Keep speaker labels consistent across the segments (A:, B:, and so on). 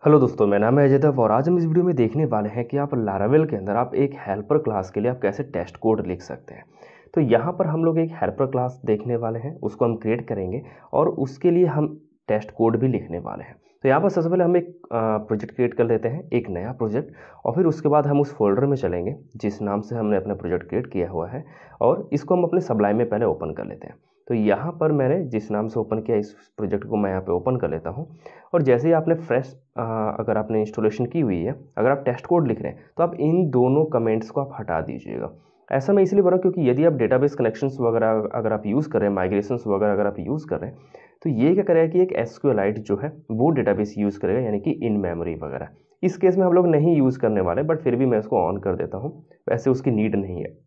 A: Hello दोस्तों, मेरा नाम है अजय देव और आज हम इस वीडियो में देखने वाले हैं कि आप लारावेल के अंदर आप एक हेल्पर क्लास के लिए आप कैसे टेस्ट कोड लिख सकते हैं। तो यहाँ पर हम लोग एक हेल्पर क्लास देखने वाले हैं, उसको हम क्रिएट करेंगे और उसके लिए हम टेस्ट कोड भी लिखने वाले हैं। तो यहाँ पर सबसे पहले हम एक प्रोजेक्ट क्रिएट कर लेते हैं, एक नया प्रोजेक्ट, और फिर उसके बाद हम उस फोल्डर में चलेंगे जिस नाम से हमने अपना प्रोजेक्ट क्रिएट किया हुआ है और इसको हम अपने सबलाइन में पहले ओपन कर लेते हैं। तो यहाँ पर मैंने जिस नाम से ओपन किया इस प्रोजेक्ट को मैं यहाँ पे ओपन कर लेता हूँ और जैसे ही आपने फ्रेश अगर आपने इंस्टॉलेशन की हुई है, अगर आप टेस्ट कोड लिख रहे हैं तो आप इन दोनों कमेंट्स को आप हटा दीजिएगा। ऐसा मैं इसलिए बोल रहा हूँ क्योंकि यदि आप डेटाबेस कनेक्शंस वगैरह अगर आप यूज़ कर रहे हैं, माइग्रेशंस वगैरह अगर आप यूज़ कर रहे हैं, तो ये क्या करेगा कि एक एसक्यूएलाइट जो है वो डेटाबेस यूज़ करेगा, यानी कि इन मेमोरी वगैरह। इस केस में हम लोग नहीं यूज़ करने वाले, बट फिर भी मैं इसको ऑन कर देता हूँ, वैसे उसकी नीड नहीं है।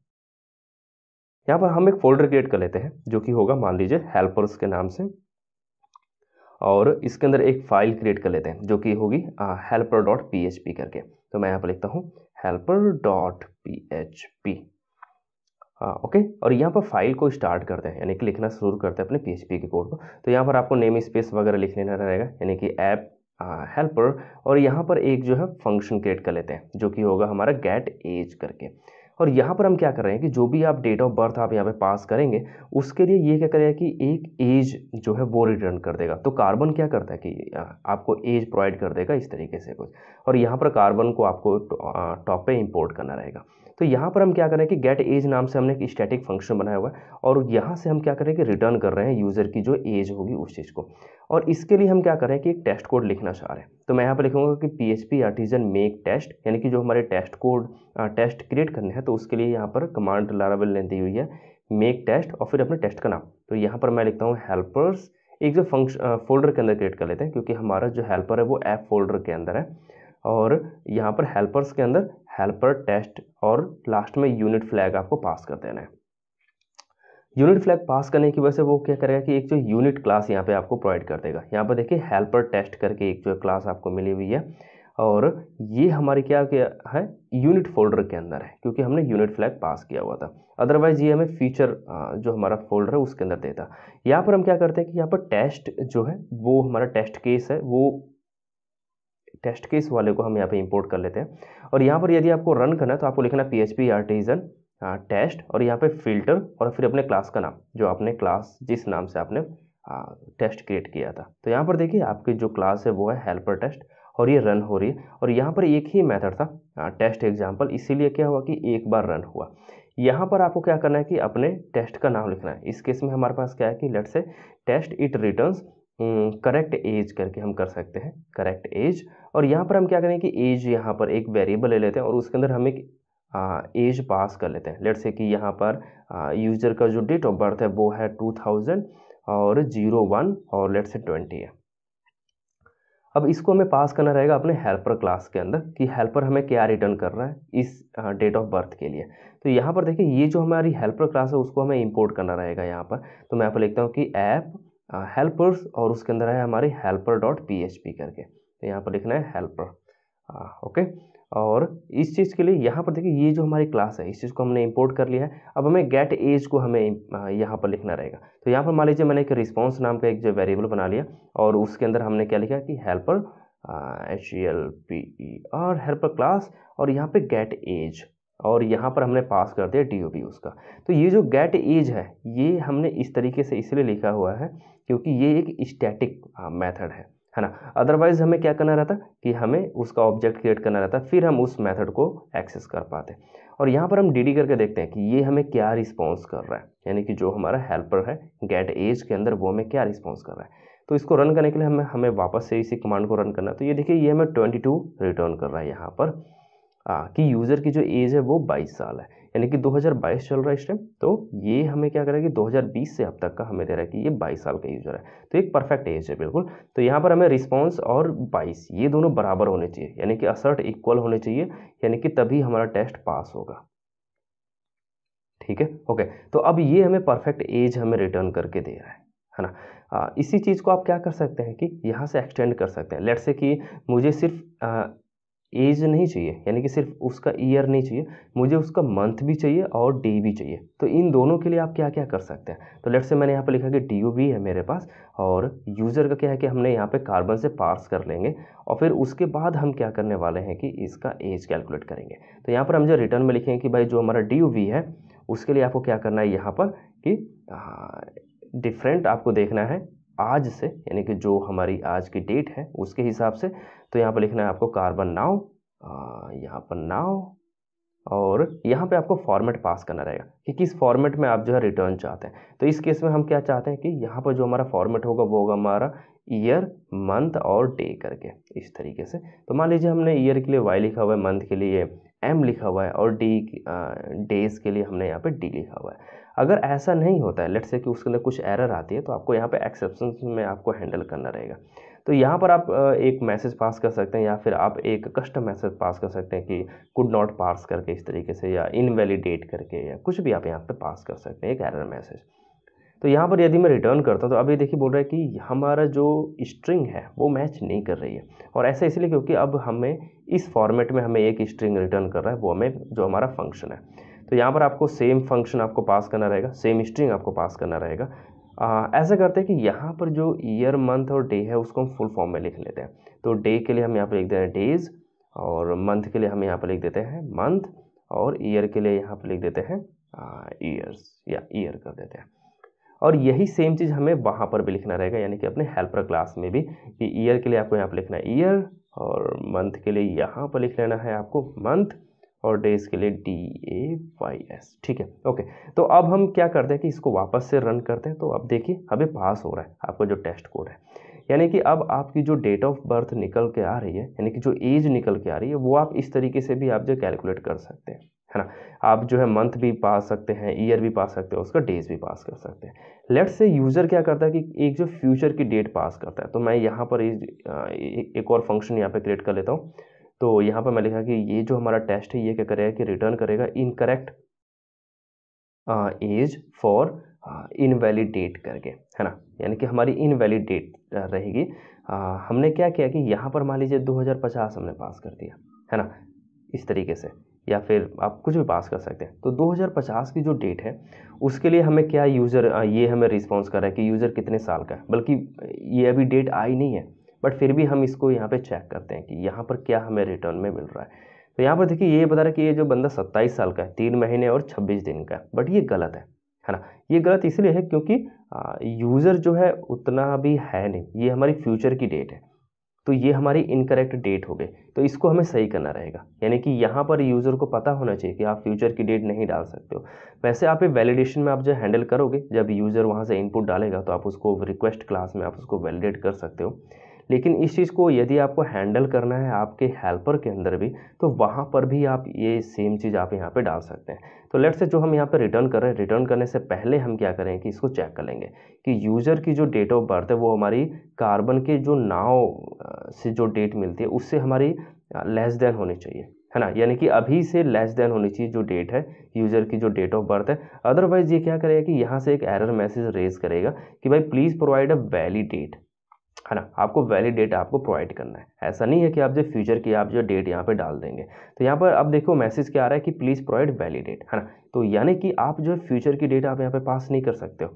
A: यहाँ पर हम एक फोल्डर क्रिएट कर लेते हैं जो कि होगा, मान लीजिए, हेल्पर्स के नाम से, और इसके अंदर एक फाइल क्रिएट कर लेते हैं जो कि होगी helper.php करके। तो मैं यहाँ पर लिखता हूँ helper.php। ओके, और यहाँ पर फाइल को स्टार्ट करते हैं, यानी कि लिखना शुरू करते हैं अपने PHP के कोड को। तो यहाँ पर आपको नेम स्पेस वगैरह लिख लेना रहेगा, यानी कि ऐप हेल्पर, और यहाँ पर एक जो है फंक्शन क्रिएट कर लेते हैं जो कि होगा हमारा गेट एज करके। और यहाँ पर हम क्या कर रहे हैं कि जो भी आप डेट ऑफ बर्थ आप यहाँ पे पास करेंगे उसके लिए ये क्या करेगा कि एक एज जो है वो रिटर्न कर देगा। तो कार्बन क्या करता है कि आपको एज प्रोवाइड कर देगा इस तरीके से कुछ, और यहाँ पर कार्बन को आपको टॉप पे इंपोर्ट करना रहेगा। तो यहाँ पर हम क्या करें कि गेट एज नाम से हमने एक स्टैटिक फंक्शन बनाया हुआ है और यहाँ से हम क्या करें कि रिटर्न कर रहे हैं यूज़र की जो एज होगी उस चीज़ को। और इसके लिए हम क्या करें कि एक टेस्ट कोड लिखना चाह रहे हैं। तो मैं यहाँ पर लिखूंगा कि PHP आर्टिजन मेक टेस्ट, यानी कि जो हमारे टेस्ट कोड टेस्ट क्रिएट करने हैं, तो उसके लिए यहाँ पर कमांड लारावेल ने दी हुई है मेक टेस्ट और फिर अपने टेस्ट का नाम। तो यहाँ पर मैं लिखता हूँ हेल्पर्स, एक जो फंक्शन फोल्डर के अंदर क्रिएट कर लेते हैं क्योंकि हमारा जो हेल्पर है वो ऐप फोल्डर के अंदर है, और यहाँ पर हेल्पर्स के अंदर हेल्पर टेस्ट और लास्ट में यूनिट फ्लैग आपको पास कर देना है। यूनिट फ्लैग पास करने की वजह से वो क्या करेगा कि एक जो यूनिट क्लास यहाँ पे आपको प्रोवाइड कर देगा। यहाँ पर देखिए हेल्पर टेस्ट करके एक जो क्लास आपको मिली हुई है, और ये हमारी क्या है, यूनिट फोल्डर के अंदर है क्योंकि हमने यूनिट फ्लैग पास किया हुआ था। अदरवाइज ये हमें फीचर जो हमारा फोल्डर है उसके अंदर देता। यहाँ पर हम क्या करते हैं कि यहाँ पर टेस्ट जो है वो हमारा टेस्ट केस है, वो टेस्ट केस वाले को हम यहाँ पे इंपोर्ट कर लेते हैं। और यहाँ पर यदि आपको रन करना है तो आपको लिखना PHP आर्टिजन टेस्ट और यहाँ पे फिल्टर और फिर अपने क्लास का नाम, जो आपने क्लास जिस नाम से आपने टेस्ट क्रिएट किया था। तो यहाँ पर देखिए आपकी जो क्लास है वो है हेल्पर टेस्ट और ये रन हो रही है, और यहाँ पर एक ही मेथड था टेस्ट एग्जाम्पल, इसीलिए क्या हुआ कि एक बार रन हुआ। यहाँ पर आपको क्या करना है कि अपने टेस्ट का नाम लिखना है। इस केस में हमारे पास क्या है कि let's say test it returns correct age करके हम कर सकते हैं करेक्ट एज। और यहाँ पर हम क्या करें कि एज यहाँ पर एक वेरिएबल ले लेते हैं और उसके अंदर हम एक एज पास कर लेते हैं। लेट्स से कि यहाँ पर यूजर का जो डेट ऑफ बर्थ है वो है 2000 और 01 और लेट्स से 20 है। अब इसको हमें पास करना रहेगा अपने हेल्पर क्लास के अंदर कि हेल्पर हमें क्या रिटर्न कर रहा है इस डेट ऑफ बर्थ के लिए। तो यहाँ पर देखिए ये जो हमारी हेल्पर क्लास है उसको हमें इंपोर्ट करना रहेगा यहाँ पर। तो मैं यहाँ पर लिखता हूँ कि ऐप हेल्पर्स और उसके अंदर है हमारी helper.php करके। तो यहाँ पर लिखना है हेल्पर। ओके, और इस चीज़ के लिए यहाँ पर देखिए ये जो हमारी क्लास है इस चीज़ को हमने इंपोर्ट कर लिया है। अब हमें गेट एज को हमें यहाँ पर लिखना रहेगा। तो यहाँ पर मान लीजिए मैंने एक रिस्पॉन्स नाम का एक जो वेरिएबल बना लिया और उसके अंदर हमने क्या लिखा कि हेल्पर HELPER हेल्पर क्लास और यहाँ पे गेट एज, और यहाँ पर हमने पास कर दिया DOB उसका। तो ये जो गेट एज है ये हमने इस तरीके से इसलिए लिखा हुआ है क्योंकि ये एक स्टैटिक मेथड है ना। अदरवाइज हमें क्या करना रहता कि हमें उसका ऑब्जेक्ट क्रिएट करना रहता, फिर हम उस मेथड को एक्सेस कर पाते। और यहाँ पर हम DD करके देखते हैं कि ये हमें क्या रिस्पॉन्स कर रहा है, यानी कि जो हमारा हेल्पर है गेट एज के अंदर वो हमें क्या रिस्पॉन्स कर रहा है। तो इसको रन करने के लिए हमें वापस से इसी कमांड को रन करना है। तो ये देखिए ये हमें 22 रिटर्न कर रहा है यहाँ पर कि यूज़र की जो एज है वो 22 साल है, यानी कि 2022 चल रहा है इस टाइम। तो ये हमें क्या करेगा कि 2020 से अब तक का हमें दे रहा है कि ये 22 साल का यूज़र है, तो एक परफेक्ट एज है बिल्कुल। तो यहाँ पर हमें रिस्पॉन्स और 22 ये दोनों बराबर होने चाहिए, यानी कि असर्ट इक्वल होने चाहिए, यानी कि तभी हमारा टेस्ट पास होगा। ठीक है, ओके। तो अब ये हमें परफेक्ट एज हमें रिटर्न करके दे रहा है ना। इसी चीज़ को आप क्या कर सकते हैं कि यहाँ से एक्सटेंड कर सकते हैं। लेट्स से कि मुझे सिर्फ एज नहीं चाहिए, यानी कि सिर्फ उसका ईयर नहीं चाहिए, मुझे उसका मंथ भी चाहिए और डे भी चाहिए। तो इन दोनों के लिए आप क्या क्या कर सकते हैं, तो लेट्स से मैंने यहाँ पे लिखा कि DOB है मेरे पास, और यूज़र का क्या है कि हमने यहाँ पे कार्बन से पार्स कर लेंगे, और फिर उसके बाद हम क्या करने वाले हैं कि इसका एज कैलकुलेट करेंगे। तो यहाँ पर हम जो रिटर्न में लिखेंगे कि भाई जो हमारा DOB है उसके लिए आपको क्या करना है यहाँ पर कि डिफरेंट आपको देखना है आज से, यानी कि जो हमारी आज की डेट है उसके हिसाब से। तो यहाँ पर लिखना है आपको कार्बन नाउ, यहाँ पर नाउ, और यहाँ पे आपको फॉर्मेट पास करना रहेगा कि किस फॉर्मेट में आप जो है रिटर्न चाहते हैं। तो इस केस में हम क्या चाहते हैं कि यहाँ पर जो हमारा फॉर्मेट होगा वो होगा हमारा ईयर, मंथ और डे करके इस तरीके से। तो मान लीजिए हमने ईयर के लिए Y लिखा हुआ है, मंथ के लिए M लिखा हुआ है, और डेज के लिए हमने यहाँ पे D लिखा हुआ है। अगर ऐसा नहीं होता है, लेट्स से कि उसके अंदर कुछ एरर आती है, तो आपको यहाँ पे एक्सेप्शंस में आपको हैंडल करना रहेगा। तो यहाँ पर आप एक मैसेज पास कर सकते हैं, या फिर आप एक कस्टम मैसेज पास कर सकते हैं कि कुड नॉट पास करके इस तरीके से, या इनवैलिडेट करके, या कुछ भी आप यहाँ पे पास कर सकते हैं एक एरर मैसेज। तो यहाँ पर यदि मैं रिटर्न करता हूँ तो अभी देखिए बोल रहा है कि हमारा जो स्ट्रिंग है वो मैच नहीं कर रही है, और ऐसा इसलिए क्योंकि अब हमें इस फॉर्मेट में हमें एक स्ट्रिंग रिटर्न कर रहा है, वो हमें जो हमारा फंक्शन है। तो यहाँ पर आपको सेम फंक्शन आपको पास करना रहेगा, सेम स्ट्रिंग आपको पास करना रहेगा। ऐसा करते हैं कि यहाँ पर जो ईयर, मंथ और डे है उसको हम फुल फॉर्म में लिख लेते हैं। तो डे के लिए हम यहाँ पर लिख देते हैं डेज, और मंथ के लिए हम यहाँ पर लिख देते हैं मंथ, और ईयर के लिए यहाँ पर लिख देते हैं ईयर्स, या ईयर कर देते हैं। और यही सेम चीज़ हमें वहाँ पर भी लिखना रहेगा, यानी कि अपने हेल्पर क्लास में भी, कि ईयर के लिए आपको यहाँ पर लिखना है ईयर, और मंथ के लिए यहाँ पर लिख लेना है आपको मंथ, और डेज के लिए DAYS। ठीक है, ओके। तो अब हम क्या करते हैं कि इसको वापस से रन करते हैं। तो अब देखिए अभी पास हो रहा है आपका जो टेस्ट कोड है, यानी कि अब आपकी जो डेट ऑफ बर्थ निकल के आ रही है, यानी कि जो एज निकल के आ रही है, वो आप इस तरीके से भी आप जो कैलकुलेट कर सकते हैं, है ना। आप जो है मंथ भी पास सकते हैं, ईयर भी पास सकते हैं, उसका डेज भी पास कर सकते हैं। लेट्स से यूज़र क्या करता है कि एक जो फ्यूचर की डेट पास करता है, तो मैं यहाँ पर एक और फंक्शन यहाँ पे क्रिएट कर लेता हूँ। तो यहाँ पर मैं लिखा कि ये जो हमारा टेस्ट है ये क्या करेगा कि रिटर्न करेगा incorrect age for invalid date करके, है ना, यानी कि हमारी इनवैलिड डेट रहेगी। हमने क्या किया कि यहाँ पर मान लीजिए 2050 हमने पास कर दिया, है ना, इस तरीके से, या फिर आप कुछ भी पास कर सकते हैं। तो 2050 की जो डेट है उसके लिए हमें क्या यूज़र ये हमें रिस्पॉन्स कर रहा है कि यूज़र कितने साल का है, बल्कि ये अभी डेट आई नहीं है, बट फिर भी हम इसको यहाँ पे चेक करते हैं कि यहाँ पर क्या हमें रिटर्न में मिल रहा है। तो यहाँ पर देखिए ये बता रहा है कि ये जो बंदा 27 साल का है, 3 महीने और 26 दिन का है, बट ये गलत है ना। ये गलत इसलिए है क्योंकि यूज़र जो है उतना भी है नहीं, ये हमारी फ्यूचर की डेट है, तो ये हमारी इनकरेक्ट डेट हो गई। तो इसको हमें सही करना रहेगा, यानी कि यहाँ पर यूज़र को पता होना चाहिए कि आप फ्यूचर की डेट नहीं डाल सकते हो। वैसे आप ये वैलिडेशन में आप जो हैंडल करोगे, जब यूज़र वहाँ से इनपुट डालेगा तो आप उसको रिक्वेस्ट क्लास में आप उसको वैलिडेट कर सकते हो। लेकिन इस चीज़ को यदि आपको हैंडल करना है आपके हेल्पर के अंदर भी, तो वहाँ पर भी आप ये सेम चीज़ आप यहाँ पे डाल सकते हैं। तो लेट्स से जो हम यहाँ पे रिटर्न कर रहे हैं, रिटर्न करने से पहले हम क्या करें कि इसको चेक कर लेंगे कि यूज़र की जो डेट ऑफ बर्थ है वो हमारी कार्बन के जो नाव से जो डेट मिलती है उससे हमारी लेस देन होनी चाहिए, है ना, यानी कि अभी से लेस देन होनी चाहिए जो डेट है यूज़र की जो डेट ऑफ बर्थ है। अदरवाइज़ ये क्या करेगा कि यहाँ से एक एरर मैसेज रेज करेगा कि भाई please provide a valid date, है ना, आपको वैलिड डेट आपको प्रोवाइड करना है। ऐसा नहीं है कि आप जो फ्यूचर की आप जो डेट यहाँ पे डाल देंगे। तो यहाँ पर अब देखो मैसेज क्या आ रहा है कि प्लीज़ प्रोवाइड वैलिड डेट, है ना, तो यानी कि आप जो फ्यूचर की डेट आप यहाँ पे पास नहीं कर सकते हो,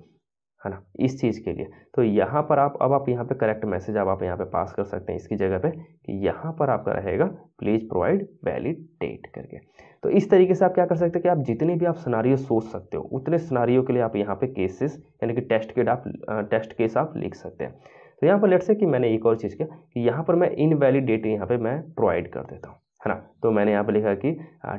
A: है ना, इस चीज़ के लिए। तो यहाँ पर आप यहाँ पे करेक्ट मैसेज आप यहाँ पे पास कर सकते हैं इसकी जगह पे कि यहाँ पर आपका रहेगा प्लीज़ प्रोवाइड वैलिड डेट करके। तो इस तरीके से आप क्या कर सकते हैं कि आप जितने भी आप सिनारियो सोच सकते हो उतने सिनारियो के लिए आप यहाँ पे केसेस यानी कि टेस्ट केस आप लिख सकते हैं। तो यहाँ पर लेट्स से कि मैंने एक और चीज़ किया कि यहाँ पर मैं इनवैलिड डेट यहाँ पे मैं प्रोवाइड कर देता हूँ, है ना। तो मैंने यहाँ पे लिखा कि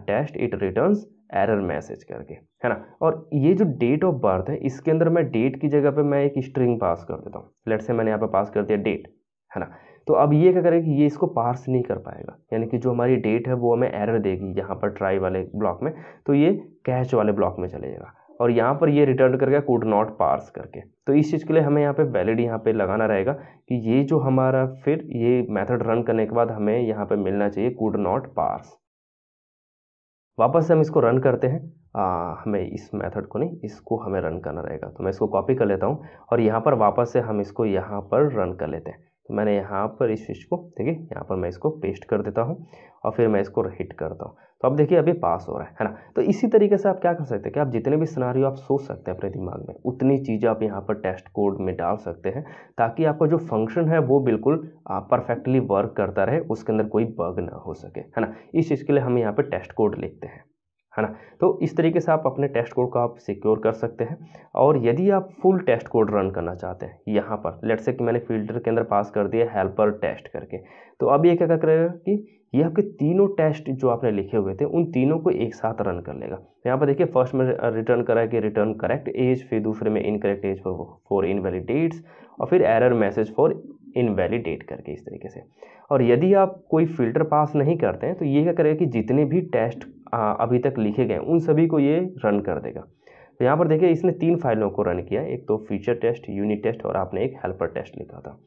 A: test it returns error message करके, है ना। और ये जो डेट ऑफ बर्थ है इसके अंदर मैं डेट की जगह पे मैं एक स्ट्रिंग पास कर देता हूँ। लेट्स से मैंने यहाँ पे पास कर दिया डेट, है ना। तो अब ये क्या करेगा कि ये इसको पार्स नहीं कर पाएगा, यानी कि जो हमारी डेट है वो हमें एरर देगी यहाँ पर ट्राई वाले ब्लॉक में, तो ये कैच वाले ब्लॉक में चले जाएगा और यहाँ पर ये रिटर्न करके कुड नॉट पार्स करके। तो इस चीज़ के लिए हमें यहाँ पे वैलिड यहाँ पे लगाना रहेगा कि ये जो हमारा फिर ये मेथड रन करने के बाद हमें यहाँ पे मिलना चाहिए कुड नॉट पार्स। वापस से हम इसको रन करते हैं, हमें इस मेथड को नहीं, इसको हमें रन करना रहेगा। तो मैं इसको कॉपी कर लेता हूँ और यहाँ पर वापस से हम इसको यहाँ पर रन कर लेते हैं। मैंने यहाँ पर इस चीज़ को देखिए, यहाँ पर मैं इसको पेस्ट कर देता हूँ और फिर मैं इसको हिट करता हूँ, तो अब देखिए अभी पास हो रहा है ना। तो इसी तरीके से आप क्या कर सकते हैं कि आप जितने भी सिनारियो आप सोच सकते हैं अपने दिमाग में, उतनी चीज़ें आप यहाँ पर टेस्ट कोड में डाल सकते हैं, ताकि आपका जो फंक्शन है वो बिल्कुल परफेक्टली वर्क करता रहे, उसके अंदर कोई बग ना हो सके, है ना। इस चीज़ के लिए हम यहाँ पर टेस्ट कोड लिखते हैं, है ना। तो इस तरीके से आप अपने टेस्ट कोड को आप सिक्योर कर सकते हैं। और यदि आप फुल टेस्ट कोड रन करना चाहते हैं, यहाँ पर लेट्स से कि मैंने फिल्टर के अंदर पास कर दिया हेल्पर टेस्ट करके, तो अब ये क्या करेगा कि ये आपके तीनों टेस्ट जो आपने लिखे हुए थे उन तीनों को एक साथ रन कर लेगा। यहाँ पर देखिए फर्स्ट में रिटर्न करा है कि रिटर्न करेक्ट एज, फिर दूसरे में incorrect age for invalid dates, और फिर error message for invalid date करके, इस तरीके से। और यदि आप कोई फिल्टर पास नहीं करते हैं तो ये क्या करेगा कि जितने भी टेस्ट अभी तक लिखे गए उन सभी को ये रन कर देगा। तो यहाँ पर देखिए इसने 3 फाइलों को रन किया, एक तो फीचर टेस्ट, यूनिट टेस्ट और आपने एक हेल्पर टेस्ट लिखा था।